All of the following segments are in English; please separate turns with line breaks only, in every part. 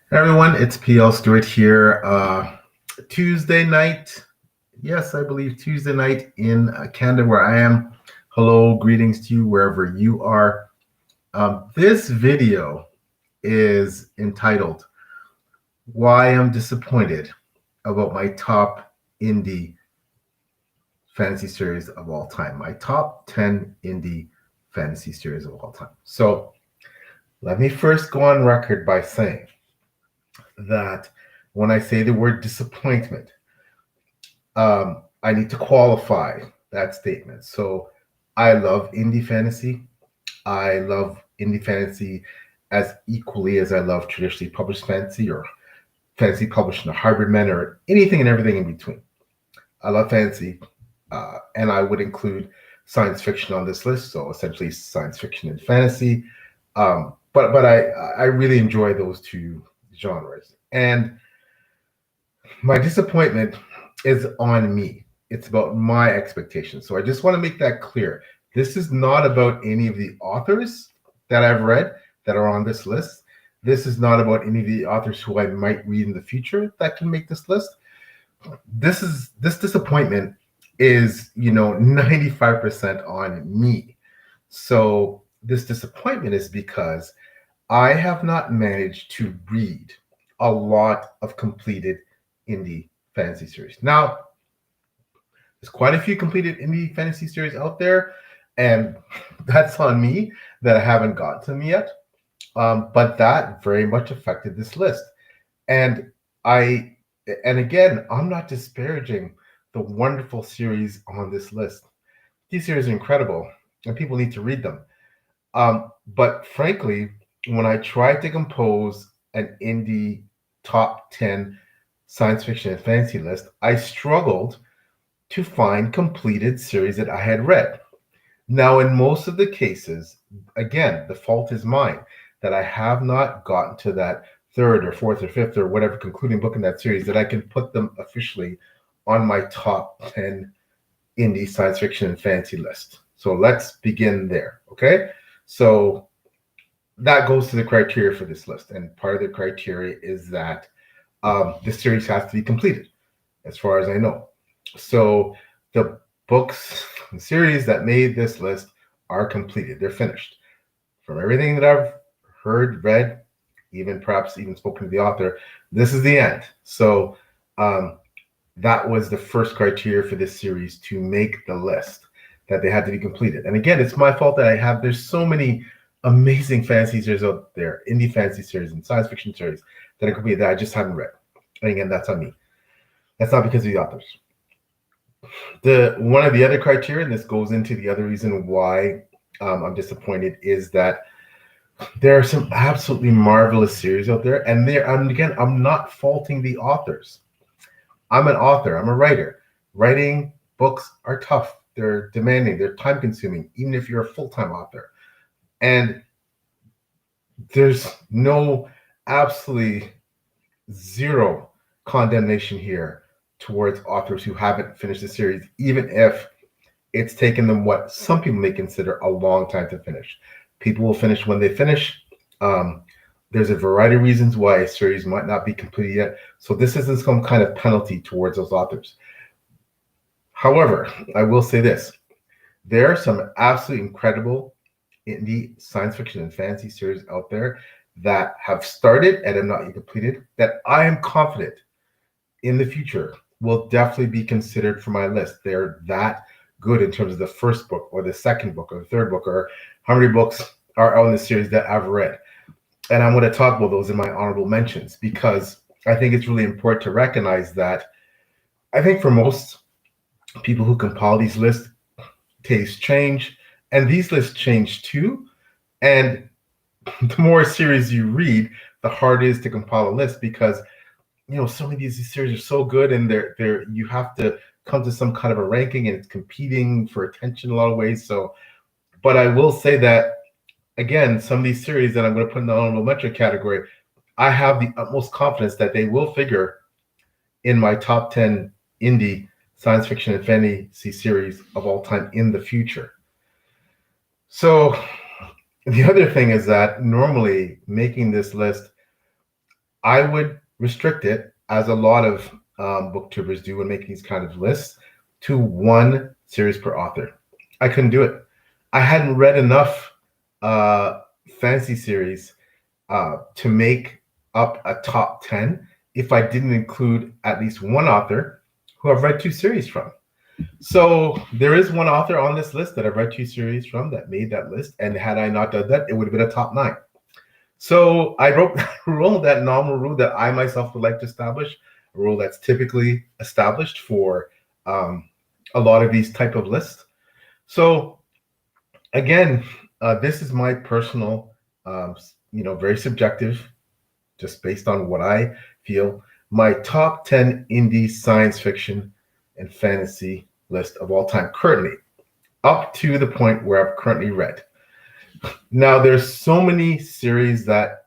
Hey everyone, it's PL Stewart here. Tuesday night. Yes, I believe Tuesday night in Canada, where I am. Hello, greetings to you wherever you are. This video is entitled Why I'm Disappointed About My Top Indie Fantasy Series of All Time. My top 10 indie fantasy series of all time. So let me first go on record by saying that when I say the word disappointment, I need to qualify that statement. So I love indie fantasy. I love indie fantasy as equally as I love traditionally published fantasy or fantasy published in a hybrid manner or anything and everything in between. I love fantasy, and I would include science fiction on this list. So essentially science fiction and fantasy. But I really enjoy those two genres. And my disappointment is on me. It's about my expectations. So I just want to make that clear. This is not about any of the authors that I've read that are on this list. This is not about any of the authors who I might read in the future that can make this list. This disappointment is, 95% on me. So this disappointment is because I have not managed to read a lot of completed indie fantasy series. Now, there's quite a few completed indie fantasy series out there, and that's on me that I haven't got to them yet. But that very much affected this list. And I, and again, I'm not disparaging the wonderful series on this list. These series are incredible, and people need to read them. But frankly, when I tried to compose an indie top 10 science fiction and fantasy list, I struggled to find completed series that I had read. Now, in most of the cases, again, the fault is mine that I have not gotten to that third or fourth or fifth or whatever concluding book in that series that I can put them officially on my top 10 indie science fiction and fantasy list. So let's begin there, okay? So that goes to the criteria for this list. And part of the criteria is that the series has to be completed, as far as I know. So the books and series that made this list are completed. They're finished. From everything that I've heard, read, perhaps even spoken to the author, this is the end. So that was the first criteria for this series to make the list, that they had to be completed. And again, it's my fault that there's so many amazing fantasy series out there, indie fantasy series and science fiction series that are completed that I just haven't read. And again, that's on me. That's not because of the authors. One of the other criteria, and this goes into the other reason why I'm disappointed, is that there are some absolutely marvelous series out there, and again, I'm not faulting the authors. I'm an author. I'm a writer. Writing books are tough. They're demanding. They're time consuming, even if you're a full-time author. And there's absolutely zero condemnation here towards authors who haven't finished the series, even if it's taken them what some people may consider a long time to finish. People will finish when they finish. There's a variety of reasons why a series might not be completed yet. So this isn't some kind of penalty towards those authors. However, I will say this. There are some absolutely incredible indie science fiction and fantasy series out there that have started and have not yet completed that I am confident in the future will definitely be considered for my list. They're that good in terms of the first book or the second book or the third book or how many books are on the series that I've read. And I'm going to talk about those in my honorable mentions because I think it's really important to recognize that I think for most people who compile these lists, tastes change, and these lists change too. And the more series you read, the harder it is to compile a list because so many of these series are so good, and you have to come to some kind of a ranking, and it's competing for attention in a lot of ways. So, but I will say that again, some of these series that I'm going to put in the honorable mention category, I have the utmost confidence that they will figure in my top 10 indie science fiction and fantasy series of all time in the future. So the other thing is that normally making this list, I would restrict it, as a lot of booktubers do when making these kind of lists, to one series per author. I couldn't do it. I hadn't read enough fantasy series to make up a top 10 if I didn't include at least one author who I've read 2 series from. So there is one author on this list that I've read 2 series from that made that list, and had I not done that, it would have been a top 9. So I wrote that rule, that normal rule that I myself would like to establish, a rule that's typically established for a lot of these type of lists. So again, this is my personal, very subjective, just based on what I feel, my top 10 indie science fiction and fantasy list of all time currently, up to the point where I've currently read. Now, there's so many series that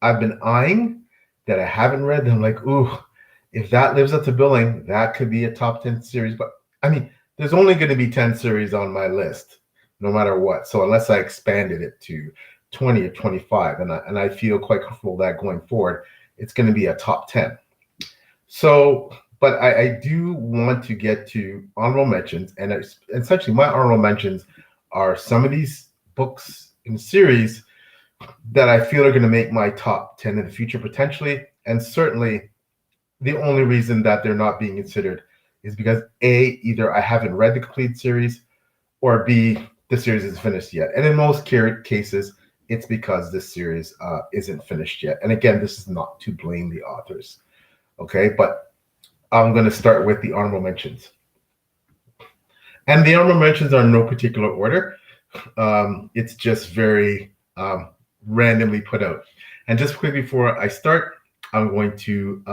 I've been eyeing that I haven't read. And I'm like, ooh, if that lives up to billing, that could be a top 10 series. But I mean, there's only going to be 10 series on my list, no matter what. So unless I expanded it to 20 or 25, and I feel quite comfortable that going forward, it's going to be a top 10. So, but I do want to get to honorable mentions, and essentially my honorable mentions are some of these books in series that I feel are going to make my top 10 in the future potentially, and certainly the only reason that they're not being considered is because A, either I haven't read the complete series, or B, the series isn't finished yet. And in most cases, it's because this series isn't finished yet. And again, this is not to blame the authors, okay? But I'm going to start with the honorable mentions. And the honorable mentions are in no particular order. It's just very randomly put out. And just quickly before I start, I'm going to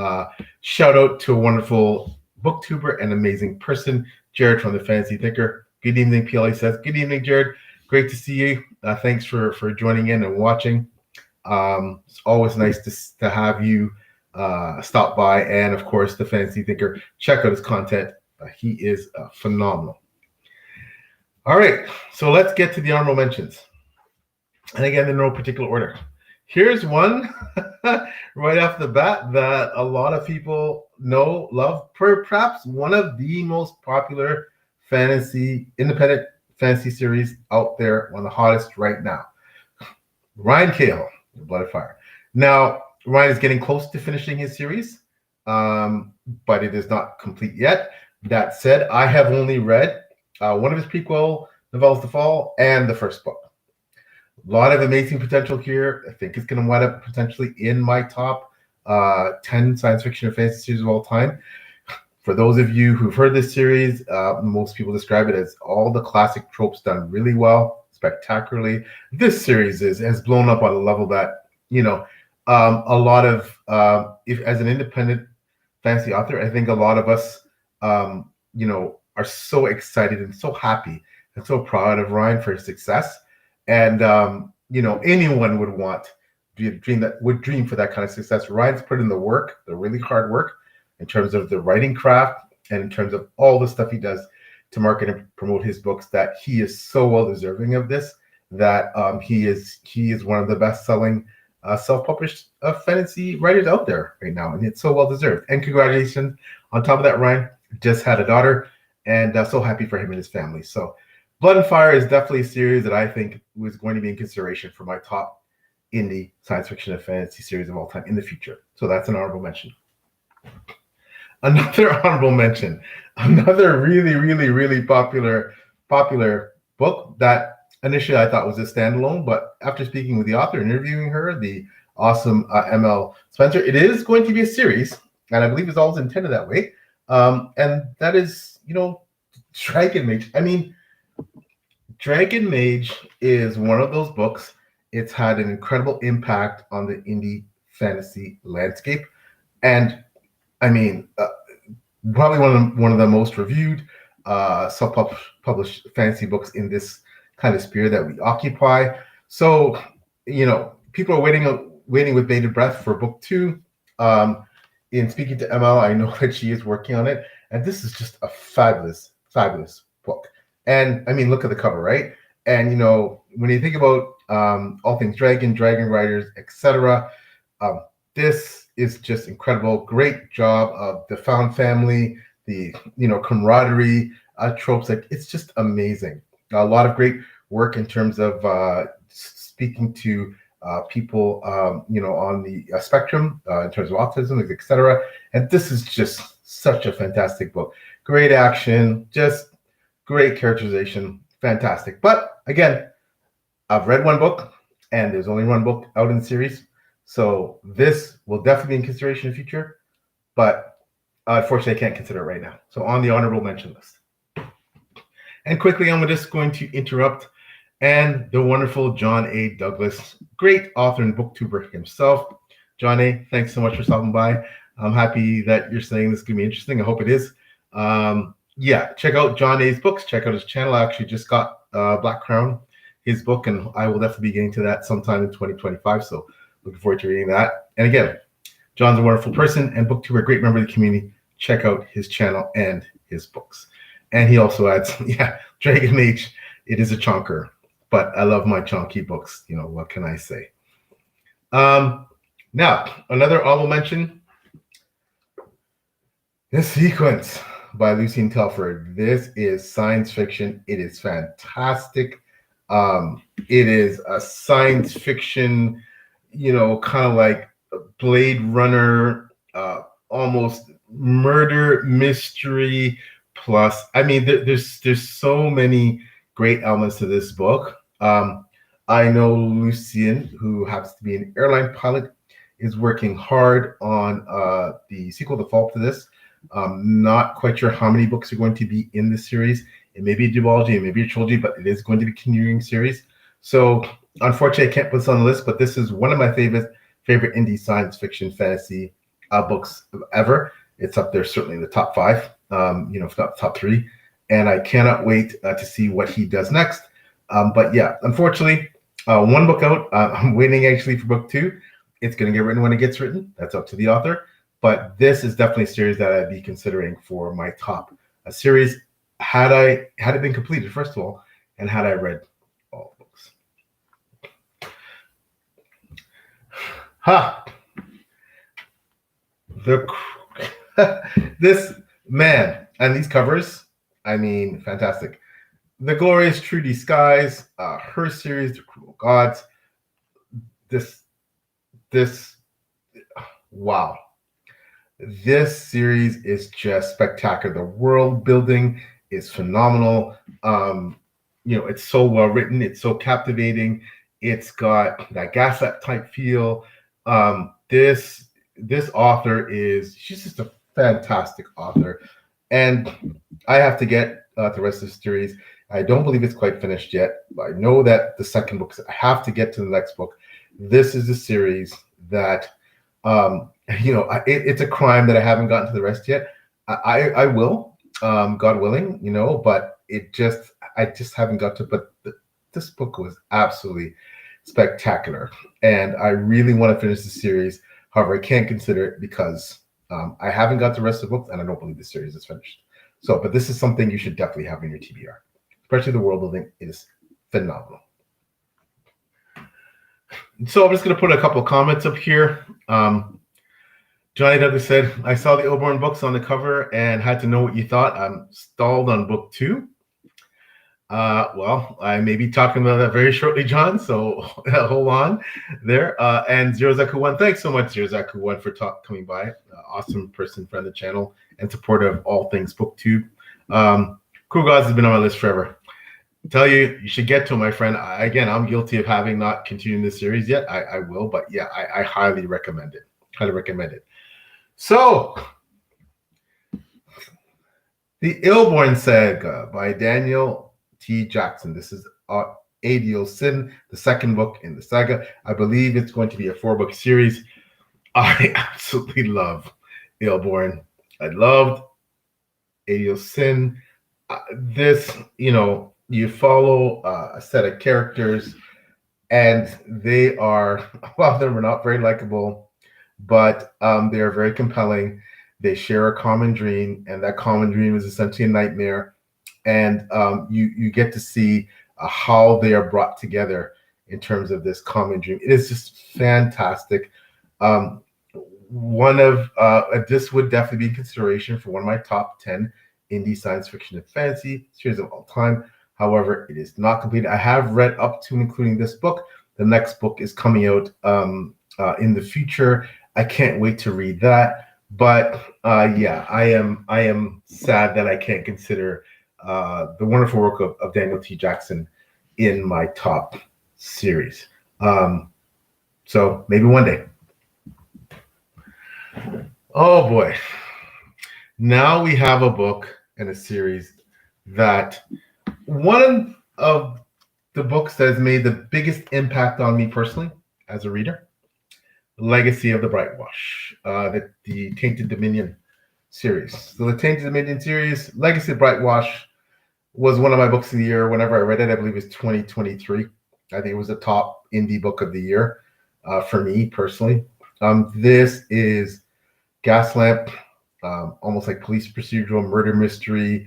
shout out to a wonderful booktuber and amazing person, Jared from the Fantasy Thinker. Good evening, PLA says. Good evening, Jared. Great to see you. Thanks for joining in and watching. It's always nice to have you stop by. And of course, the Fantasy Thinker, check out his content. He is phenomenal. All right, so let's get to the honorable mentions. And again, in no particular order. Here's one right off the bat that a lot of people know, love, perhaps one of the most popular independent fantasy series out there, one of the hottest right now. Ryan Cahill, Blood of Fire. Now, Ryan is getting close to finishing his series, but it is not complete yet. That said, I have only read one of his prequel novellas, The Fall, and the first book. A lot of amazing potential here. I think it's going to wind up potentially in my top 10 science fiction and fantasy series of all time. For those of you who've heard this series, most people describe it as all the classic tropes done really well, spectacularly. This series has blown up on a level that, a lot of, if as an independent fantasy author, I think a lot of us, are so excited and so happy and so proud of Ryan for his success. And, anyone would dream for that kind of success. Ryan's put in the work, the really hard work, in terms of the writing craft and in terms of all the stuff he does to market and promote his books, that he is so well deserving of this, that he is one of the best-selling self-published fantasy writers out there right now. And it's so well deserved. And congratulations on top of that, Ryan just had a daughter, and so happy for him and his family. So Blood and Fire is definitely a series that I think was going to be in consideration for my top indie science fiction and fantasy series of all time in the future. So that's an honorable mention. Another honorable mention, another really, really, really popular book that initially I thought was a standalone, but after speaking with the author and interviewing her, the awesome ML Spencer, it is going to be a series, and I believe it's always intended that way. And that is, Dragon Mage. I mean, Dragon Mage is one of those books. It's had an incredible impact on the indie fantasy landscape, and I mean, probably one of the most reviewed self-published fantasy books in this kind of sphere that we occupy. So, people are waiting with bated breath for book 2. In speaking to ML, I know that she is working on it, and this is just a fabulous, fabulous book. And I mean, look at the cover, right? And when you think about all things dragon writers, etc., this is just incredible. Great job of the found family, the camaraderie tropes. Like, it's just amazing. A lot of great work in terms of speaking to people, on the spectrum in terms of autism, etc. And this is just such a fantastic book. Great action, just great characterization, fantastic. But again, I've read one book, and there's only one book out in the series, so this will definitely be in consideration in the future. But unfortunately, I can't consider it right now. So on the honorable mention list. And quickly, I'm just going to interrupt. And the wonderful John A. Douglas, great author and booktuber himself. John A., thanks so much for stopping by. I'm happy that you're saying this is going to be interesting. I hope it is. Check out John A.'s books. Check out his channel. I actually just got Black Crown, his book, and I will definitely be getting to that sometime in 2025. So looking forward to reading that. And again, John's a wonderful person and booktuber, great member of the community. Check out his channel and his books. And he also adds, Dragon Mage, it is a chonker. But I love my chonky books. What can I say? Now, another honorable mention. This Sequence by Lucien Telford. This is science fiction. It is fantastic. It is a science fiction, kind of like Blade Runner, almost murder mystery plus. I mean, there's so many great elements to this book. I know Lucien, who happens to be an airline pilot, is working hard on the sequel, The Fall to this. Not quite sure how many books are going to be in this series. It may be a duology, it may be a trilogy, but it is going to be a continuing series. So unfortunately, I can't put this on the list, but this is one of my favorite indie science fiction fantasy books ever. It's up there certainly in the top 5, if not the top 3. And I cannot wait to see what he does next. But yeah, unfortunately, one book out. I'm waiting actually for book 2. It's going to get written when it gets written. That's up to the author. But this is definitely a series that I'd be considering for my top series had it been completed, first of all, and had I read all the books. This man and these covers, I mean, fantastic. The Glorious Trudy Skies, her series, The Cruel Gods. Wow. This series is just spectacular. The world building is phenomenal. It's so well written. It's so captivating. It's got that Gaslight type feel. This author she's just a fantastic author. And I have to get the rest of the series. I don't believe it's quite finished yet. I know that the second book, I have to get to the next book. This is a series that, it's a crime that I haven't gotten to the rest yet. I will, God willing, but I just haven't got to. But this book was absolutely spectacular. And I really want to finish the series. However, I can't consider it because I haven't got the rest of the books, and I don't believe the series is finished. So, but this is something you should definitely have in your TBR. Especially the world building is phenomenal. So I'm just going to put a couple of comments up here. Johnny Douglas said, I saw the Ilborn books on the cover and had to know what you thought. I'm stalled on book 2. Well, I may be talking about that very shortly, John, so hold on there. And Zerozaku1, thanks so much, Zerozaku1, for coming by. Awesome person, friend of the channel, and supporter of all things BookTube. Cruel Gods has been on my list forever. I tell you, you should get to it, my friend. Again, I'm guilty of having not continued this series yet. I will, but yeah, I highly recommend it. Highly recommend it. So, The Ilborn Saga by Daniel T. Jackson. This is Adiel Sin, the second book in the saga. I believe it's going to be a 4-book series. I absolutely love Ilborn. I loved Adiel Sin. You follow a set of characters, and they are, a lot of them are not very likable, but they are very compelling. They share a common dream, and that common dream is essentially a nightmare. And you get to see how they are brought together in terms of this common dream. It is just fantastic. one of this would definitely be in consideration for one of my top 10 indie science fiction and fantasy series of all time. However, it is not complete. I have read up to including this book. The next book is coming out in the future. I can't wait to read that. But yeah, I am sad that I can't consider the wonderful work of Daniel T. Jackson in my top series. So maybe one day. Oh boy. Now we have a book and a series that one of the books that has made the biggest impact on me personally as a reader, Legacy of the Brightwash, the Tainted Dominion series. So the Tainted Dominion series, Legacy of Brightwash, was one of my books of the year. Whenever I read it, I believe it was 2023. I think it was the top indie book of the year for me personally. This is Gaslamp, almost like police procedural, murder mystery,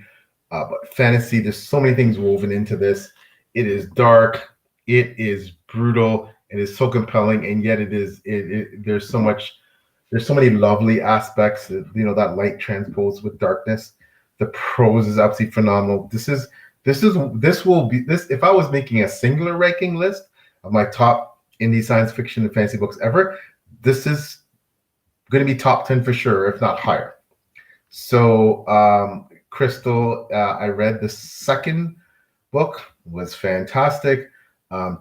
but fantasy. There's so many things woven into this. It is dark. It is brutal. It is so compelling, and yet there's so many lovely aspects. That light transposed with darkness. The prose is absolutely phenomenal. This will be. If I was making a singular ranking list of my top indie science fiction and fantasy books ever, this is going to be top 10 for sure, if not higher. So Crystal, I read the second book, was fantastic.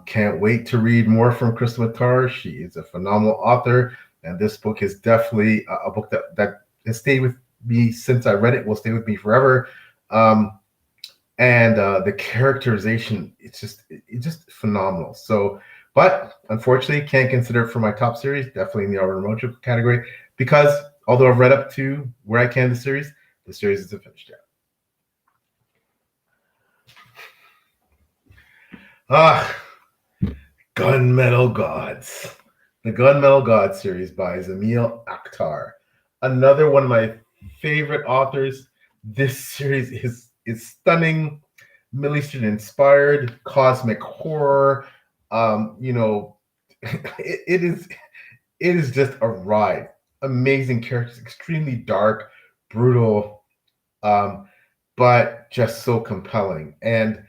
Can't wait to read more from Crystal Matar. She is a phenomenal author, and this book is definitely a book that has stayed with me since I read it, will stay with me forever. And the characterization, it's just phenomenal. So, but unfortunately, can't consider it for my top series, definitely in the automotive category, because although I've read up to where I can the series isn't finished yet. Gunmetal Gods. The Gunmetal Gods series by Zamil Akhtar. Another one of my favorite authors. This series is stunning, Middle Eastern inspired, cosmic horror. It is just a ride. Amazing characters, extremely dark, brutal, but just so compelling. And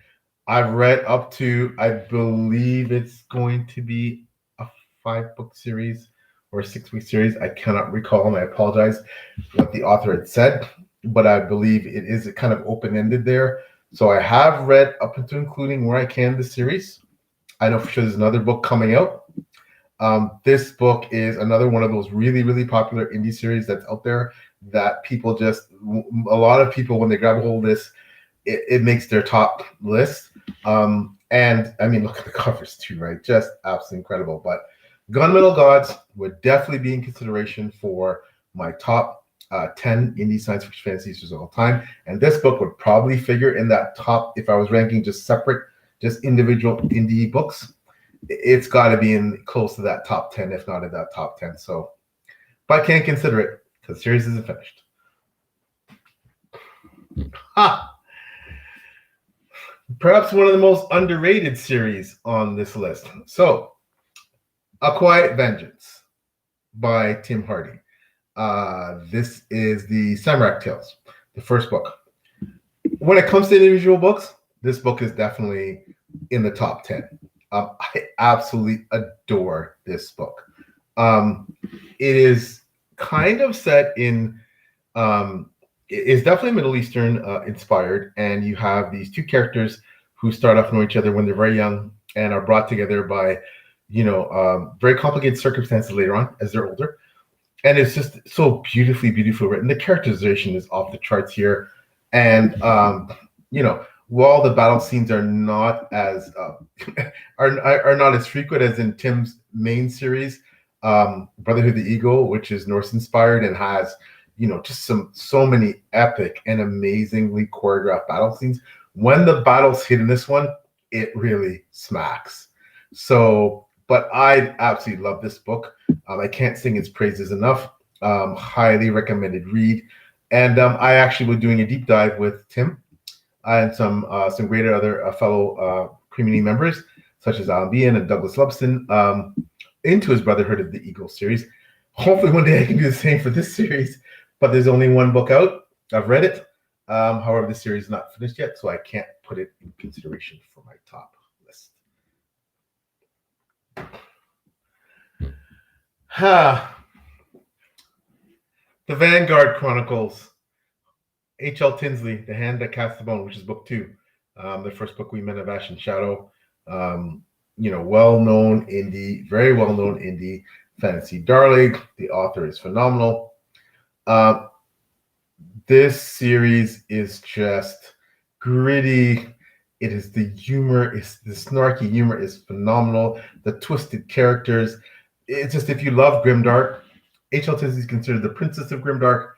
I've read up to, I believe it's going to be a 5-book series or a 6-week series. I cannot recall, and I apologize what the author had said, but I believe it is kind of open-ended there. So I have read up until including where I can the series. I know for sure there's another book coming out. This book is another one of those really, really popular indie series that's out there that a lot of people, when they grab a hold of this, it makes their top list. And I mean, look at the covers too, right? Just absolutely incredible. But Gunmetal Gods would definitely be in consideration for my top 10 indie science fiction fantasy series of all time. And this book would probably figure in that top, if I was ranking just individual indie books. It's got to be in close to that top 10, if not in that top 10. So, but I can't consider it because the series isn't finished. Perhaps one of the most underrated series on this list. So, Aqu Vengeance by Tim Hardy. This is the Samurai Tales, the first book. When it comes to individual books, this book is definitely in the top 10. I absolutely adore this book. It is kind of set in, it's definitely Middle Eastern inspired, and you have these two characters who start off knowing each other when they're very young and are brought together by, very complicated circumstances later on as they're older. And it's just so beautifully written. The characterization is off the charts here. And, while the battle scenes are not as are not as frequent as in Tim's main series, Brotherhood the Eagle, which is Norse inspired and has just so many epic and amazingly choreographed battle scenes. When the battles hit in this one, it really smacks. So, but I absolutely love this book. I can't sing its praises enough. Highly recommended read. And I actually was doing a deep dive with Tim and some great other fellow community members, such as Alan Bean and Douglas Lubston, into his Brotherhood of the Eagle series. Hopefully one day I can do the same for this series, but there's only one book out. I've read it. However, the series is not finished yet, so I can't put it in consideration for my top list. The Vanguard Chronicles. H.L. Tinsley, The Hand That Cast the Bone, which is book 2. The first book we met of Ash and Shadow. Well-known indie, very well-known indie fantasy darling. The author is phenomenal. This series is just gritty. It is the humor, the snarky humor is phenomenal. The twisted characters. It's just, if you love grimdark, H.L. Tinsley is considered the princess of grimdark.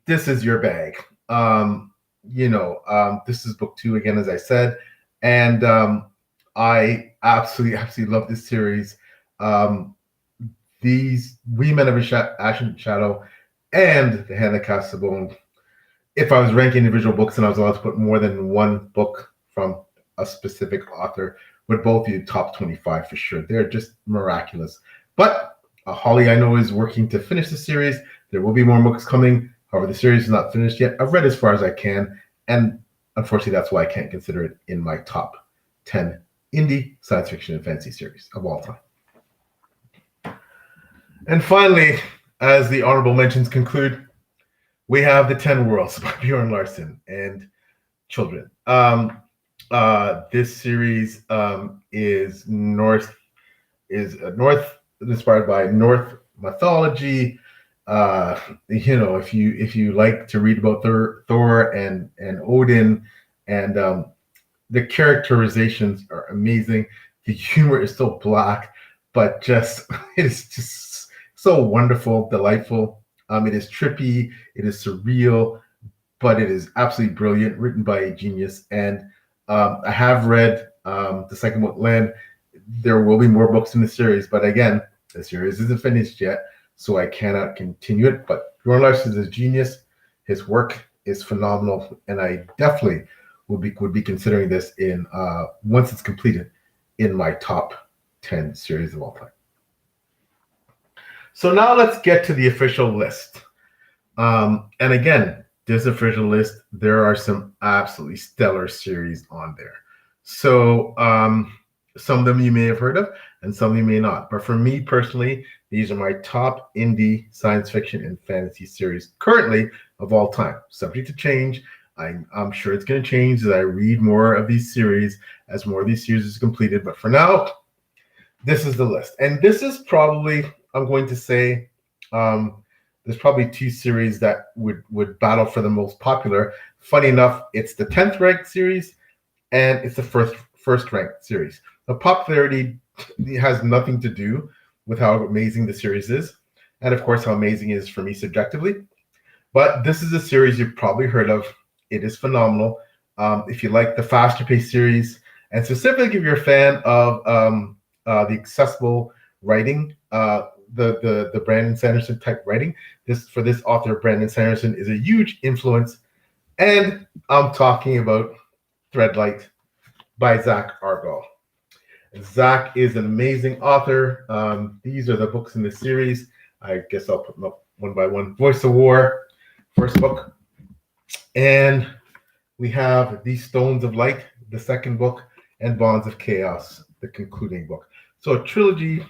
This is your bag. This is book 2 again, as I said, and I absolutely love this series. These We Men of Ash and Shadow and The Hand That Casts the Bone. If I was ranking individual books and I was allowed to put more than one book from a specific author, would both be top 25 for sure. They're just miraculous. But Holly, I know, is working to finish the series. There will be more books coming. However, the series is not finished yet. I've read as far as I can, and unfortunately, that's why I can't consider it in my top 10 indie science fiction and fantasy series of all time. And finally, as the honorable mentions conclude, we have The 10 Worlds by Bjorn Larson and children. This series is inspired by Norse mythology. If you like to read about Thor and Odin, and the characterizations are amazing. The humor is so black, but it is just so wonderful, delightful. It is trippy, it is surreal, but it is absolutely brilliant, written by a genius. And I have read the second book, Land. There will be more books in the series, but again, the series isn't finished yet, so I cannot continue it. But Bjorn Larson is a genius. His work is phenomenal, and I definitely would be considering this in once it's completed in my top 10 series of all time. So now let's get to the official list. And again, this official list, there are some absolutely stellar series on there. So some of them you may have heard of, and some you may not. But for me personally, these are my top indie science fiction and fantasy series currently of all time. Subject to change. I'm sure it's going to change as I read more of these series, as more of these series is completed. But for now, this is the list. And this is probably, I'm going to say, there's probably 2 series that would battle for the most popular. Funny enough, it's the 10th ranked series and it's the first ranked series. The popularity has nothing to do with how amazing the series is, and of course how amazing it is for me subjectively. But this is a series you've probably heard of. It is phenomenal. If you like the faster paced series, and specifically if you're a fan of the accessible writing, the Brandon Sanderson type writing, this author, Brandon Sanderson, is a huge influence. And I'm talking about Threadlight by Zach Argall. Zach is an amazing author. These are the books in the series. I guess I'll put them up one by one. Voice of War, first book. And we have These Stones of Light, the second book, and Bonds of Chaos, the concluding book. So a trilogy.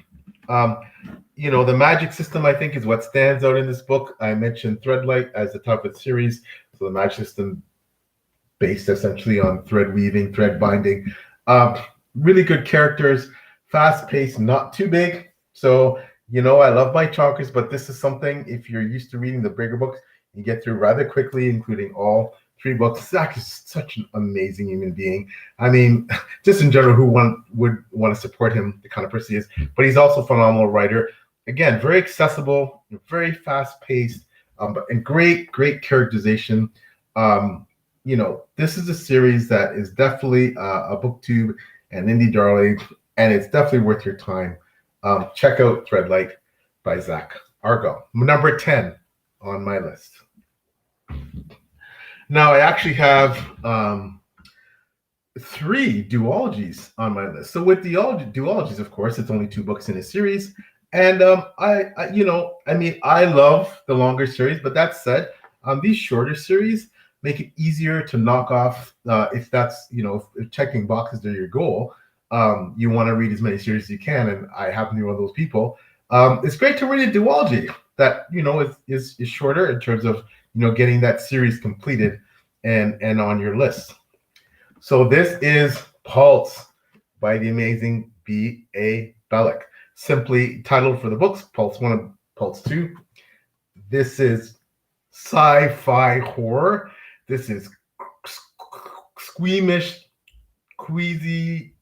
The magic system, I think, is what stands out in this book. I mentioned Threadlight as the top of the series. So the magic system based essentially on thread weaving, thread binding. Really good characters, fast paced, not too big. So, I love my chonkers, but this is something, if you're used to reading the bigger books, you get through rather quickly, including all 3 books. Zach is such an amazing human being. I mean, just in general, who would want to support him, the kind of person he is. But he's also a phenomenal writer. Again, very accessible, very fast paced, and great characterization. This is a series that is definitely a booktube and indie darling, and it's definitely worth your time. Check out Threadlight by Zach Argall. Number 10 on my list. Now, I actually have 3 duologies on my list. So with duologies, of course, it's only 2 books in a series, And I love the longer series, but that said, these shorter series make it easier to knock off if that's, if checking boxes are your goal. You want to read as many series as you can, and I happen to be one of those people. It's great to read a duology that is shorter in terms of getting that series completed and on your list. So this is Pulse by the amazing B.A. Bellick. Simply titled for the books, Pulse 1 and Pulse 2. This is sci-fi horror. This is squeamish, queasy,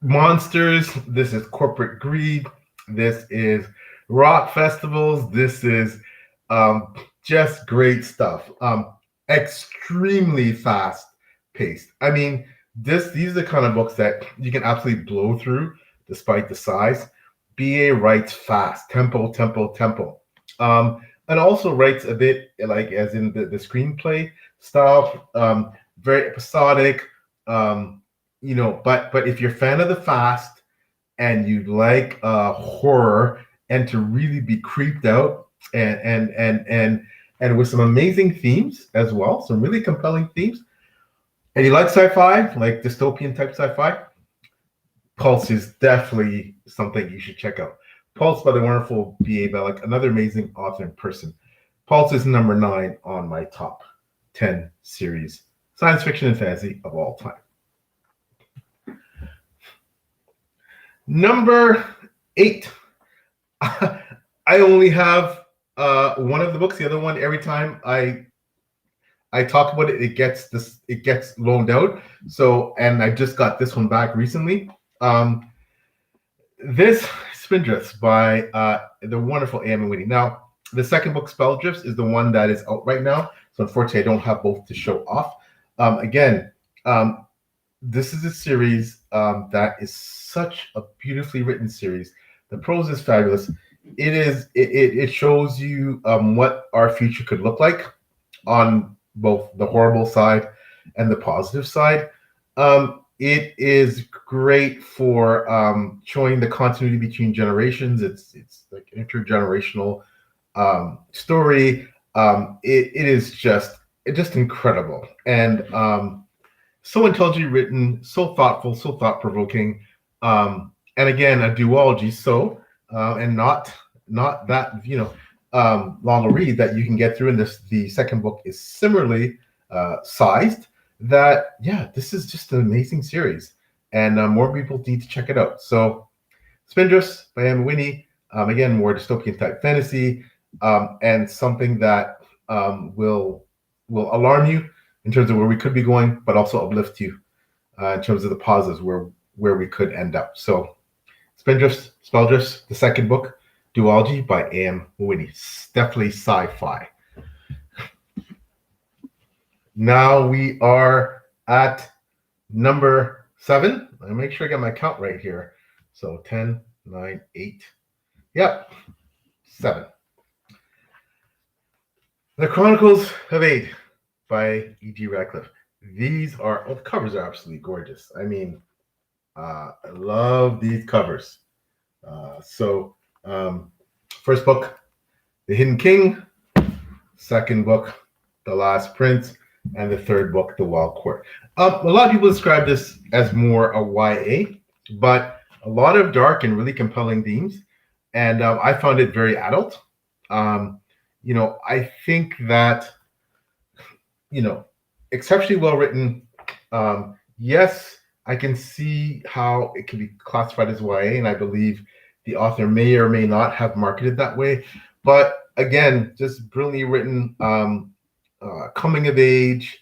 monsters. This is corporate greed. This is rock festivals. This is just great stuff. Extremely fast paced. I mean, these are the kind of books that you can absolutely blow through despite the size. BA writes fast, tempo. And also writes a bit like as in the screenplay style, very episodic, but if you're a fan of the fast and you like horror and to really be creeped out and with some amazing themes as well, some really compelling themes, and you like sci-fi, like dystopian type sci-fi, Pulse is definitely something you should check out. Pulse by the wonderful B.A. Bellick, another amazing author and person. Pulse is number 9 on my top 10 series, science fiction and fantasy of all time. Number 8. I only have one of the books. The other one, every time I talk about it, it gets loaned out. So, and I just got this one back recently. This Spindrifts by the wonderful A.M. Whitney. Now, the second book, Spindrifts, is the one that is out right now. So unfortunately, I don't have both to show off. This is a series that is such a beautifully written series. The prose is fabulous. It shows you what our future could look like on both the horrible side and the positive side. It is great for showing the continuity between generations. It's like an intergenerational story. It is just incredible and so intelligently written, so thoughtful, so thought-provoking, and again a duology. So and not that long a read that you can get through. And the second book is similarly sized. This is just an amazing series, and more people need to check it out. So, Spindrifts by A.M. Whitney, again, more dystopian type fantasy, and something that will alarm you in terms of where we could be going, but also uplift you in terms of the positives where we could end up. So, Spindrifts, the second book, duology by A.M. Whitney. Definitely sci-fi. Now we are at number 7. Let me make sure I got my count right here. So 10, 9, 8. Yep, 7. The Chronicles of Aid by E.G. Radcliffe. These are, the covers are absolutely gorgeous. I mean, I love these covers. First book, The Hidden King. Second book, The Last Prince. And the third book, The Wild Court. A lot of people describe this as more a YA, but a lot of dark and really compelling themes. And I found it very adult. I think that, exceptionally well written. Yes, I can see how it can be classified as YA, and I believe the author may or may not have marketed that way. But again, just brilliantly written. Coming of age,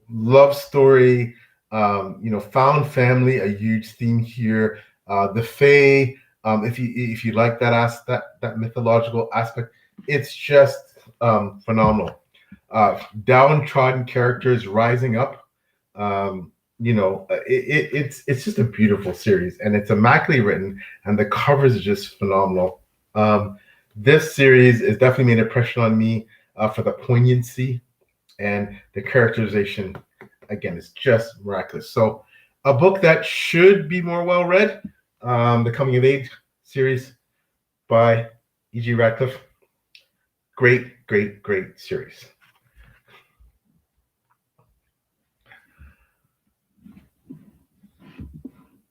love story, found family, a huge theme here. The Fae, if you like that mythological aspect, it's just phenomenal. Downtrodden characters rising up. It's just a beautiful series, and it's immaculately written, and the covers are just phenomenal. This series has definitely made an impression on me for the poignancy and the characterization. Again, it's just miraculous. So A book that should be more well read, the Coming of Age series by E.G. Radcliffe. Great, great, great series.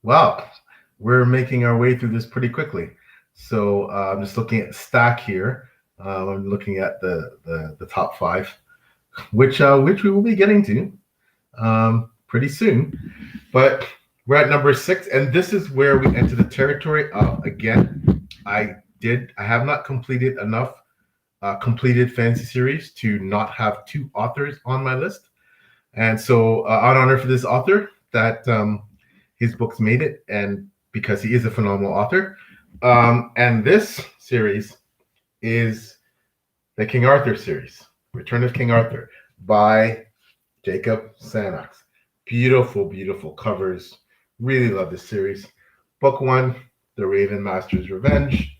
Wow, we're making our way through this pretty quickly. So I'm just looking at the stack here. I'm looking at the top 5, which we will be getting to pretty soon. But we're at number 6, and this is where we enter the territory of, again, I have not completed enough completed fantasy series to not have 2 authors on my list. And so on honor for this author that his books made it, and because he is a phenomenal author. And this series is the King Arthur series, Return of King Arthur by Jacob Sanax. Beautiful, beautiful covers. Really love this series. Book 1, The Raven Master's Revenge.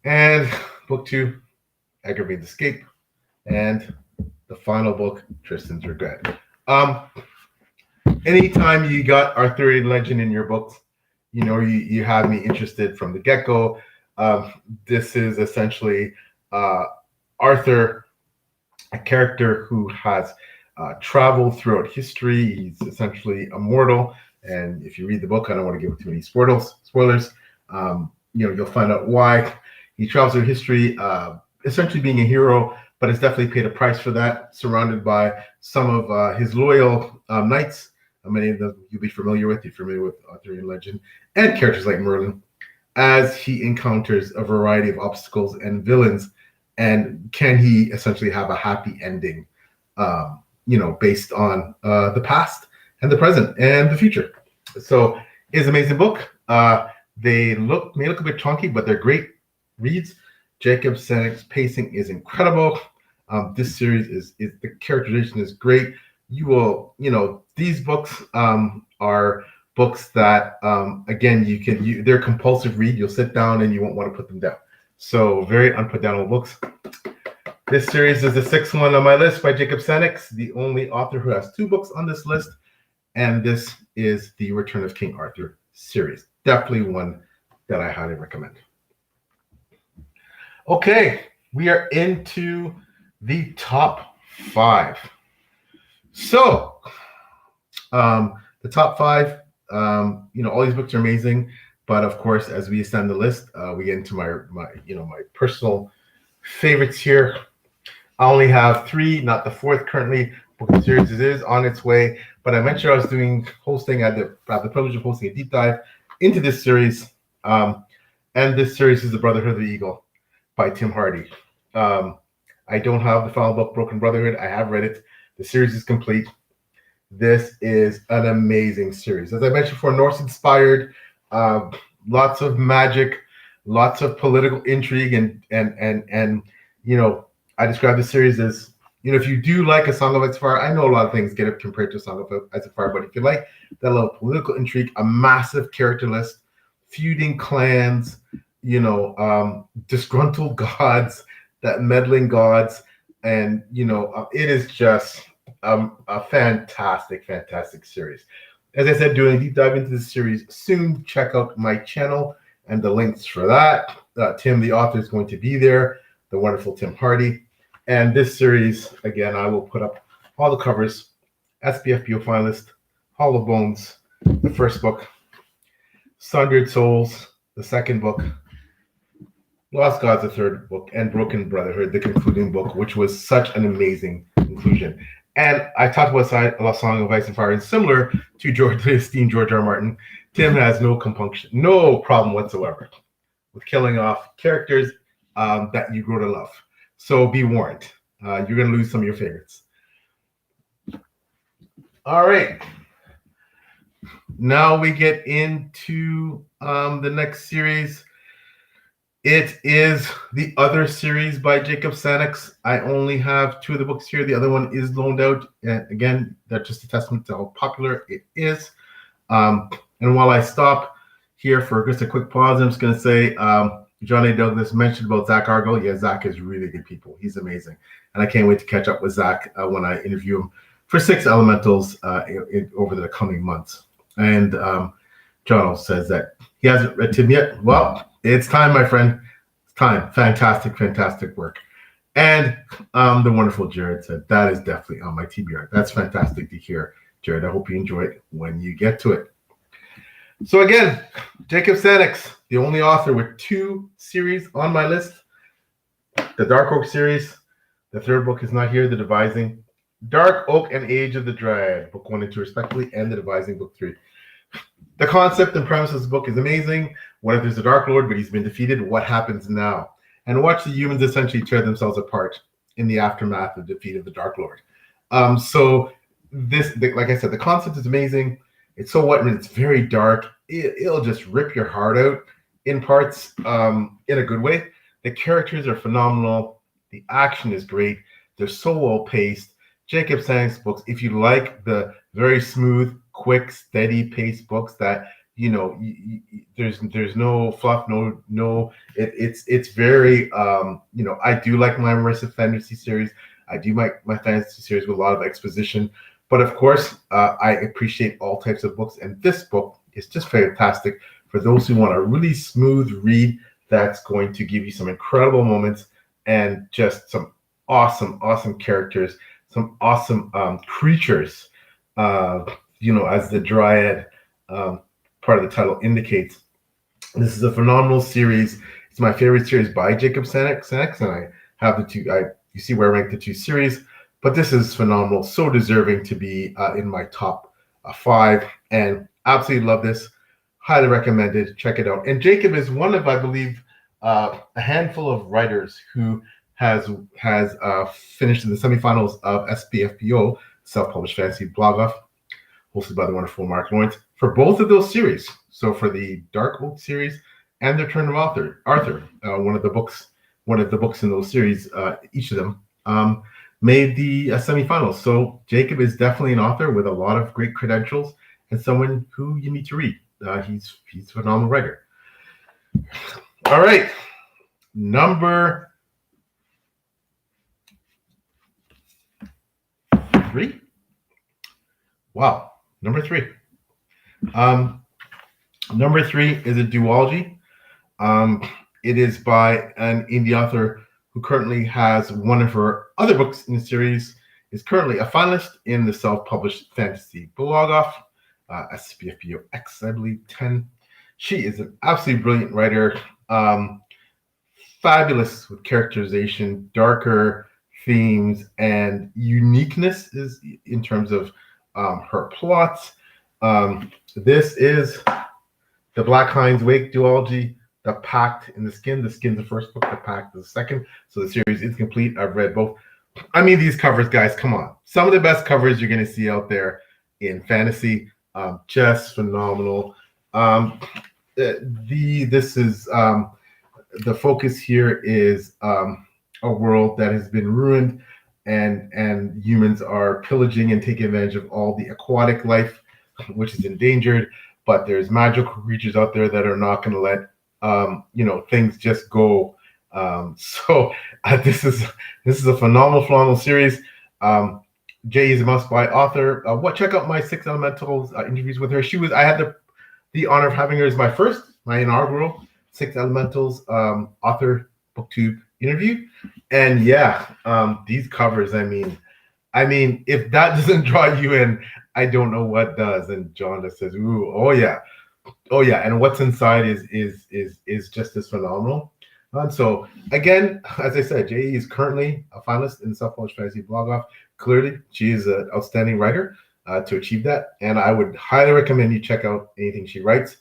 And book 2, Aggravated Escape. And the final book, Tristan's Regret. Anytime you got Arthurian legend in your books, you have me interested from the get-go. This is essentially Arthur, a character who has traveled throughout history. He's essentially immortal. And if you read the book, I don't want to give too many spoilers. You'll find out why he travels through history, essentially being a hero, but has definitely paid a price for that, surrounded by some of his loyal knights. Many of them you'll be familiar with. You're familiar with Arthurian legend and characters like Merlin, as he encounters a variety of obstacles and villains. And can he essentially have a happy ending, based on the past and the present and the future? So it's an amazing book. They may look a bit chunky, but they're great reads. Jacob Sanak's pacing is incredible. This series is the characterization is great. You will, these books are books that, again, they're compulsive read. You'll sit down and you won't want to put them down. So very unputdownable books. This series is the 6th one on my list by Jacob Sanax, the only author who has 2 books on this list. And this is the Return of King Arthur series. Definitely one that I highly recommend. Okay, we are into the top 5. So, the top 5, all these books are amazing, but of course, as we ascend the list, we get into my personal favorites here. I only have 3, not the 4th currently. Book of series is on its way, but I mentioned I was hosting. I had the privilege of hosting a deep dive into this series, and this series is The Brotherhood of the Eagle by Tim Hardy. I don't have the final book, Broken Brotherhood. I have read it. The series is complete. This is an amazing series. As I mentioned before, Norse-inspired, lots of magic, lots of political intrigue, and I describe the series as, if you do like A Song of Ice and Fire, I know a lot of things get it compared to A Song of Ice and Fire, but if you like that little political intrigue, a massive character list, feuding clans, disgruntled gods, that meddling gods, and it is just a fantastic series. As I said, doing a deep dive into this series soon. Check out my channel and the links for that. Tim, the author, is going to be there, the wonderful Tim Hardy. And this series, again, I will put up all the covers. SPFBO finalist, Hollow Bones, the first book, Sundered Souls, the second book, Lost Gods, the third book, and Broken Brotherhood, the concluding book, which was such an amazing conclusion. And I talked about A Song of Ice and Fire, and similar to the esteemed George R. Martin, Tim has no compunction, no problem whatsoever with killing off characters that you grow to love. So be warned, you're going to lose some of your favorites. All right. Now we get into the next series. It is the Other series by Jacob Sanax. I only have 2 of the books here. The other one is loaned out. And again, that's just a testament to how popular it is. And while I stop here for just a quick pause, I'm just going to say, John A. Douglas mentioned about Zach Argyle. Yeah, Zach is really good people. He's amazing. And I can't wait to catch up with Zach when I interview him for 6 elementals over the coming months. And John says that he hasn't read Tim yet. Well, it's time, my friend. It's time. Fantastic work. And the wonderful Jared said, that is definitely on my TBR. That's fantastic to hear, Jared. I hope you enjoy it when you get to it. So again, Jacob Sanix, the only author with 2 series on my list. The Dark Oak series. The 3rd book is not here, The Devising. Dark Oak and Age of the Dryad, book 1 and 2 respectively, and The Devising, book 3. The concept and premise of this book is amazing. What if there's a Dark Lord, but he's been defeated? What happens now? And watch the humans essentially tear themselves apart in the aftermath of the defeat of the Dark Lord. So this, like I said, the concept is amazing. It's so what, it's very dark. It'll just rip your heart out in parts, in a good way. The characters are phenomenal. The action is great. They're so well paced. Jacob Sanix books, if you like the very smooth, quick, steady paced books that, you know, there's no fluff, it's very, you know, I do like my immersive fantasy series. I do my fantasy series with a lot of exposition, but of course, I appreciate all types of books, and this book is just fantastic for those who want a really smooth read that's going to give you some incredible moments and just some awesome characters, some awesome creatures, you know, as the Dryad part of the title indicates. This is a phenomenal series. It's my favorite series by Jacob Sanix, and I have the 2. You see where I rank the 2 series, but this is phenomenal. So deserving to be in my top 5, and absolutely love this. Highly recommended. Check it out. And Jacob is one of, I believe, a handful of writers who has finished in the semifinals of SPFBO, Self-Published Fantasy Blog-Off, hosted by the wonderful Mark Lawrence, for both of those series. So for the Dark Oak series and the Return of Arthur, one of the books in those series, each of them made the semifinals. So Jacob is definitely an author with a lot of great credentials and someone who you need to read. He's a phenomenal writer. All right, number 3. Wow, number 3. Number 3 is a duology. It is by an indie author who currently has one of her other books in the series, is currently a finalist in the Self-Published Fantasy Blog-Off, SPFBO X, I believe, 10. She is an absolutely brilliant writer, fabulous with characterization, darker themes, and uniqueness is in terms of her plots. This is the Black Hines Wake duology, The Pact in the Skin. The Skin's the first book, The Pact is the second. So the series is complete. I've read both. I mean, these covers, guys, come on. Some of the best covers you're going to see out there in fantasy. Just phenomenal. This is the focus here is a world that has been ruined, and humans are pillaging and taking advantage of all the aquatic life, which is endangered. But there's magical creatures out there that are not going to let you know, things just go. So this is a phenomenal series. Jay is a must-buy author. Check out my 6 Elementals interviews with her. I had the honor of having her as my inaugural 6 Elementals author booktube interview. And yeah, these covers, I mean, if that doesn't draw you in, I don't know what does. And John just says, "Ooh, oh yeah," and what's inside is just as phenomenal. And so again, as I said, Jay is currently a finalist in the Self-Published Fantasy Blog-Off. Clearly, she is an outstanding writer to achieve that, and I would highly recommend you check out anything she writes.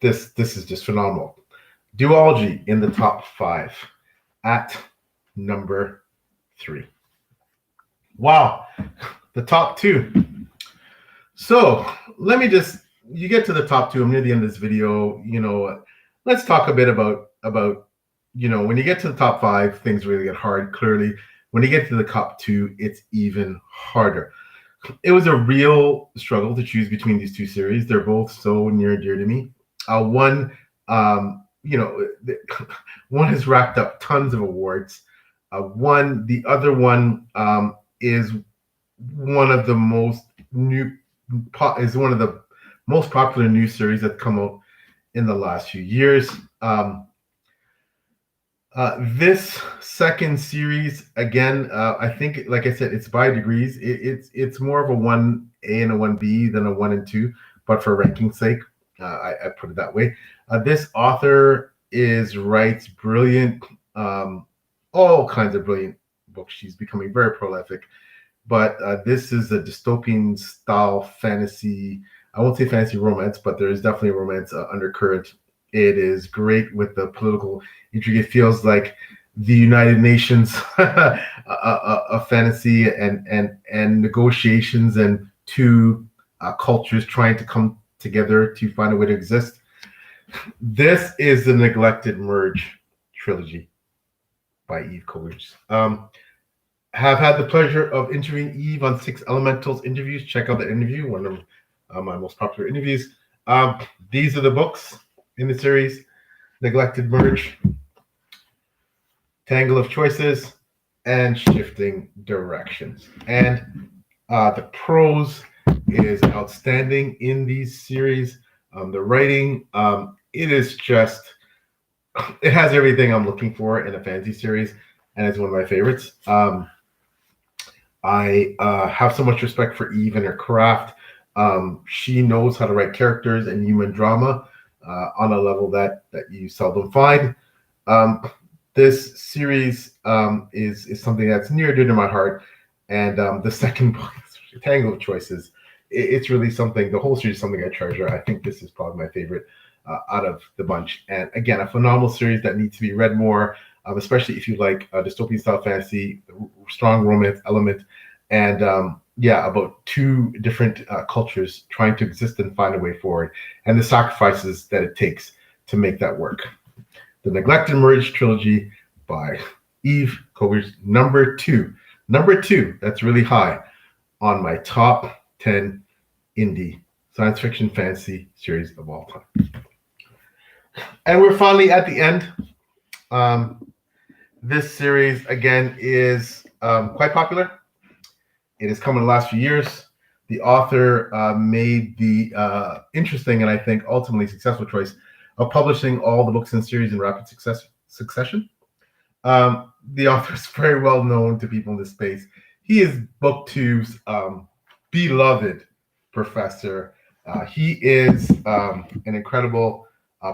This is just phenomenal. Duology in the top 5 at number 3. Wow, the top 2. So let me you get to the top 2. I'm near the end of this video. You know, let's talk a bit about, you know, when you get to the top 5, things really get hard. Clearly, when you get to the top 2, it's even harder. It was a real struggle to choose between these 2 series. They're both so near and dear to me. One, you know, one has racked up tons of awards. The other one is one of the most one of the most popular new series that come out in the last few years. This second series, again, I think, like I said, it's by degrees. It's more of a 1A and a 1B than a 1 and 2, but for ranking's sake, I put it that way. This author writes brilliant, all kinds of brilliant books. She's becoming very prolific, but this is a dystopian style fantasy. I won't say fantasy romance, but there is definitely a romance undercurrent. It is great with the political intrigue. It feels like the United Nations, a fantasy, and negotiations, and two cultures trying to come together to find a way to exist. This is the Neglected Merge trilogy by Eve Coolidge. Have had the pleasure of interviewing Eve on 6 Elementals interviews. Check out the interview, one of my most popular interviews. These are the books in the series: Neglected Merge, Tangle of Choices, and Shifting Directions. And the prose is outstanding in these series. The writing, it has everything I'm looking for in a fantasy series, and it's one of my favorites. I have so much respect for Eve and her craft. She knows how to write characters and human drama on a level that you seldom find. This series is something that's near and dear to my heart. And the second book, Tangle of Choices, it's really something. The whole series is something I treasure. I think this is probably my favorite out of the bunch. And again, a phenomenal series that needs to be read more, especially if you like dystopian style fantasy, strong romance element, and about two different cultures trying to exist and find a way forward, and the sacrifices that it takes to make that work. The Neglected Merge trilogy by Eve Coolidge, number two. Number two, that's really high on my top 10 indie science fiction fantasy series of all time. And we're finally at the end. This series, again, is quite popular. It has come in the last few years. The author made the interesting and I think ultimately successful choice of publishing all the books in the series in rapid succession. The author is very well known to people in this space. He is Book Two's beloved professor. He is an incredible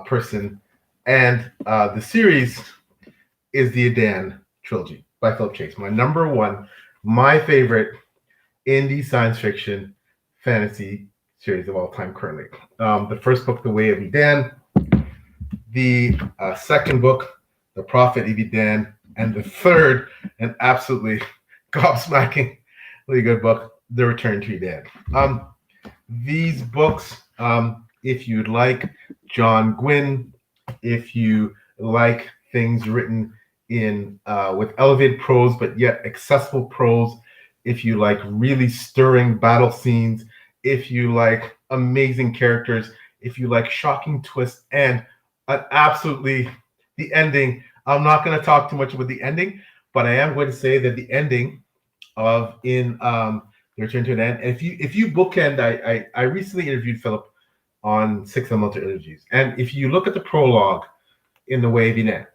person. And the series is the Adan trilogy by Philip Chase. My number one, my favorite indie science fiction fantasy series of all time currently. The first book, The Way of Adan. The second book, The Prophet of Adan. And the third, an absolutely gobsmacking, really good book, The Return to Adan. These books, if you'd like John Gwynne, if you like things written in with elevated prose but yet accessible prose, if you like really stirring battle scenes, if you like amazing characters, if you like shocking twists, and absolutely the ending. I'm not going to talk too much about the ending, but I am going to say that the ending of The Return to Adan, if you bookend, I recently interviewed Philip on 6 Elemental Interviews, and if you look at the prologue in The Way of Adan,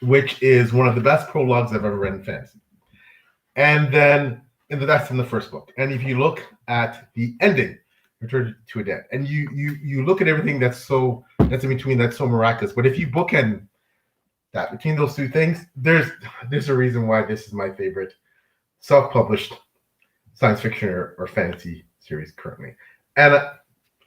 which is one of the best prologues I've ever read in fantasy, and then that's in the first book, and if you look at the ending, Return to Adan, and you look at everything that's in between, that's so miraculous. But if you bookend that between those two things, there's a reason why this is my favorite self-published science fiction or fantasy series currently, and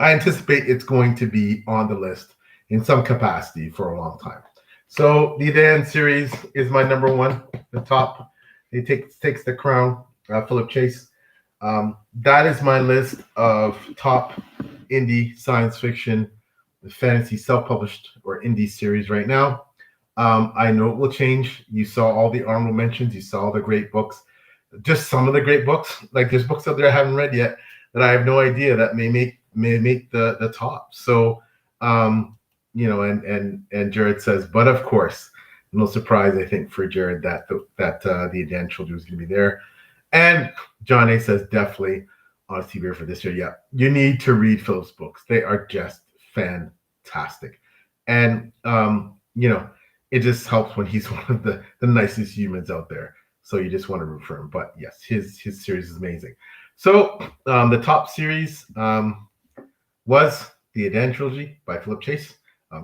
I anticipate it's going to be on the list in some capacity for a long time. So the Adan series is my number one, the top. It takes the crown, Philip Chase. That is my list of top indie science fiction, fantasy self-published or indie series right now. I know it will change. You saw all the honorable mentions. You saw the great books. Just some of the great books. Like there's books out there I haven't read yet that I have no idea that may make the top. So, and Jared says, but of course, no surprise, I think, for Jared that the Adan trilogy is going to be there. And John A says definitely on TBR for this year. Yeah, you need to read Philip's books. They are just fantastic. And it just helps when he's one of the nicest humans out there. So you just want to root for him. But yes, his series is amazing. So the top series was the Adan trilogy by Philip Chase.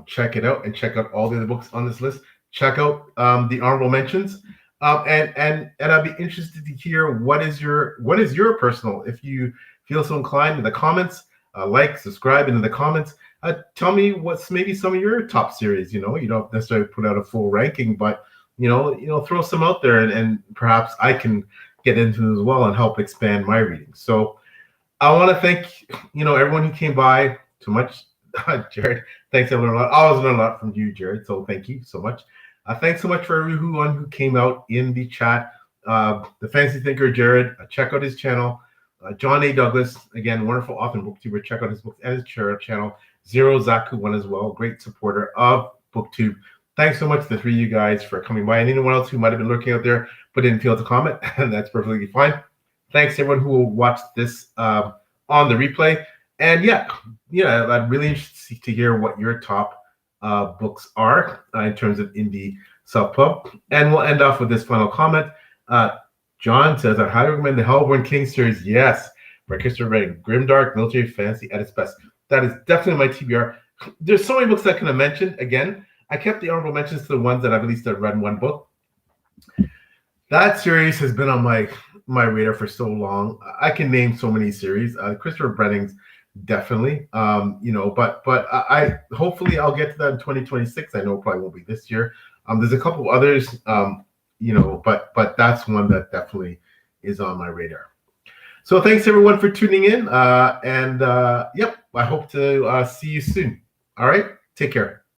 Check it out and check out all the other books on this list. Check out the honorable mentions. And I'd be interested to hear what is your personal. If you feel so inclined, in the comments, like, subscribe, and in the comments, tell me what's maybe some of your top series. You don't necessarily put out a full ranking, but throw some out there, and perhaps I can get into them as well and help expand my reading. So I want to thank everyone who came by. Too much, Jared. Thanks, I learned a lot. I always learn a lot from you, Jared. So thank you so much. Thanks so much for everyone who came out in the chat. The Fancy Thinker, Jared, check out his channel. John A. Douglas, again, wonderful author and booktuber. Check out his books and his channel. Zero Zaku one as well. Great supporter of BookTube. Thanks so much to the three of you guys for coming by. And anyone else who might have been lurking out there but didn't feel to comment, and that's perfectly fine. Thanks to everyone who will watch this on the replay. And yeah, I'm really interested to hear what your top books are in terms of indie self-pub. And we'll end off with this final comment. John says, I highly recommend the Hellborn King series. Yes, by Christopher Redding. Grimdark military fantasy at its best. That is definitely my TBR. There's so many books that I can have mentioned. Again, I kept the honorable mentions to the ones that I've at least read one book. That series has been on my radar for so long. I can name so many series. Christopher Brenning's definitely, but I hopefully I'll get to that in 2026. I know it probably won't be this year. There's a couple others, but that's one that definitely is on my radar. So thanks everyone for tuning in, and I hope to see you soon. All right, take care.